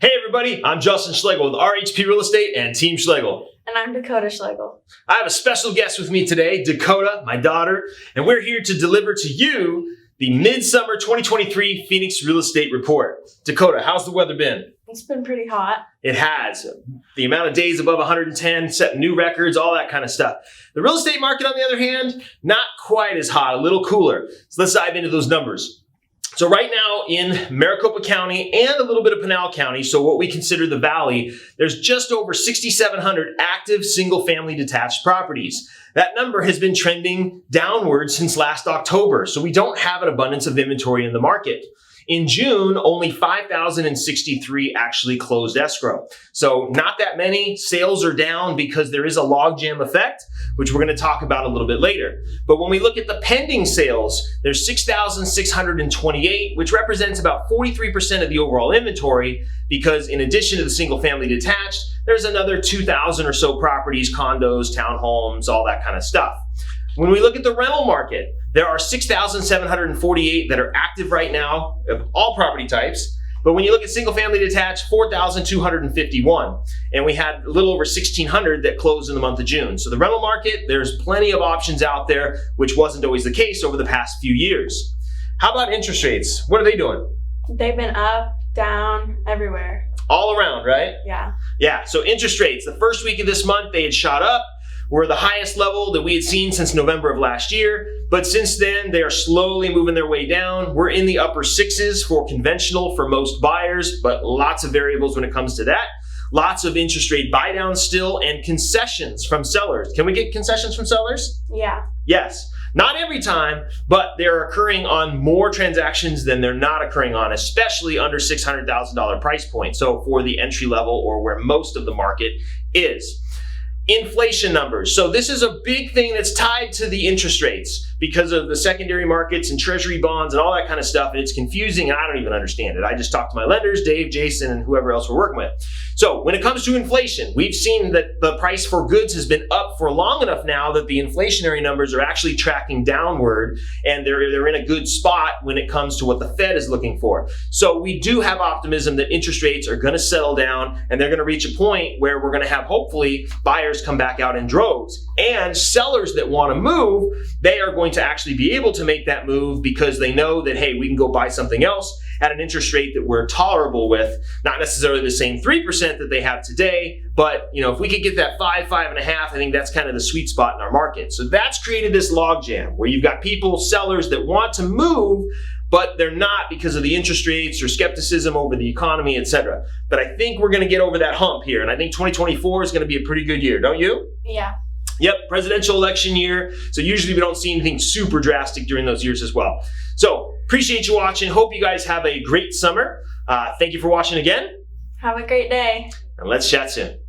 Hey everybody, I'm Justin Schlegel with RHP Real Estate and Team Schlegel. And I'm Dakota Schlegel. I have a special guest with me today, Dakota, my daughter, and we're here to deliver to you the Midsummer 2023 Phoenix Real Estate Report. Dakota, how's the weather been? It's been pretty hot. It has. The amount of days above 110, setting new records, all that kind of stuff. The real estate market, on the other hand, not quite as hot, a little cooler. So let's dive into those numbers. So right now in Maricopa County and a little bit of Pinal County, so what we consider the Valley, there's just over 6,700 active single-family detached properties. That number has been trending downward since last October, so we don't have an abundance of inventory in the market. In June, only 5,063 actually closed escrow. So not that many. Sales are down because there is a logjam effect, which we're going to talk about a little bit later. But when we look at the pending sales, there's 6,628, which represents about 43% of the overall inventory, because in addition to the single family detached, there's another 2,000 or so properties, condos, townhomes, all that kind of stuff. When we look at the rental market, there are 6,748 that are active right now of all property types. But when you look at single family detached, 4,251. And we had a little over 1,600 that closed in the month of June. So the rental market, there's plenty of options out there, which wasn't always the case over the past few years. How about interest rates? What are they doing? They've been up, down, everywhere. All around, right? Yeah. Yeah, so interest rates, the first week of this month, they had shot up. Were the highest level that we had seen since November of last year. But since then, they are slowly moving their way down. We're in the upper sixes for conventional for most buyers, but lots of variables when it comes to that. Lots of interest rate buy downs still and concessions from sellers. Can we get concessions from sellers? Yeah. Yes. Not every time, but they're occurring on more transactions than they're not occurring on, especially under $600,000 price point. So for the entry level or where most of the market is. Inflation numbers. So this is a big thing that's tied to the interest rates because of the secondary markets and treasury bonds and all that kind of stuff. And it's confusing and I don't even understand it. I just talk to my lenders, Dave, Jason, and whoever else we're working with. So when it comes to inflation, we've seen that the price for goods has been up for long enough now that the inflationary numbers are actually tracking downward, and they're in a good spot when it comes to what the Fed is looking for. So we do have optimism that interest rates are going to settle down and they're going to reach a point where we're going to have hopefully buyers come back out in droves, and sellers that want to move, they are going to actually be able to make that move because they know that, hey, we can go buy something else at an interest rate that we're tolerable with, not necessarily the same 3% that they have today, but if we could get that 5.5, I think that's kind of the sweet spot in our market. So that's created this logjam where you've got people, sellers that want to move, but they're not because of the interest rates or skepticism over the economy, etc. But I think we're going to get over that hump here, and I think 2024 is going to be a pretty good year, don't you? Yeah. Yep, presidential election year. So usually we don't see anything super drastic during those years as well. So appreciate you watching. Hope you guys have a great summer. Thank you for watching again. Have a great day. And let's chat soon.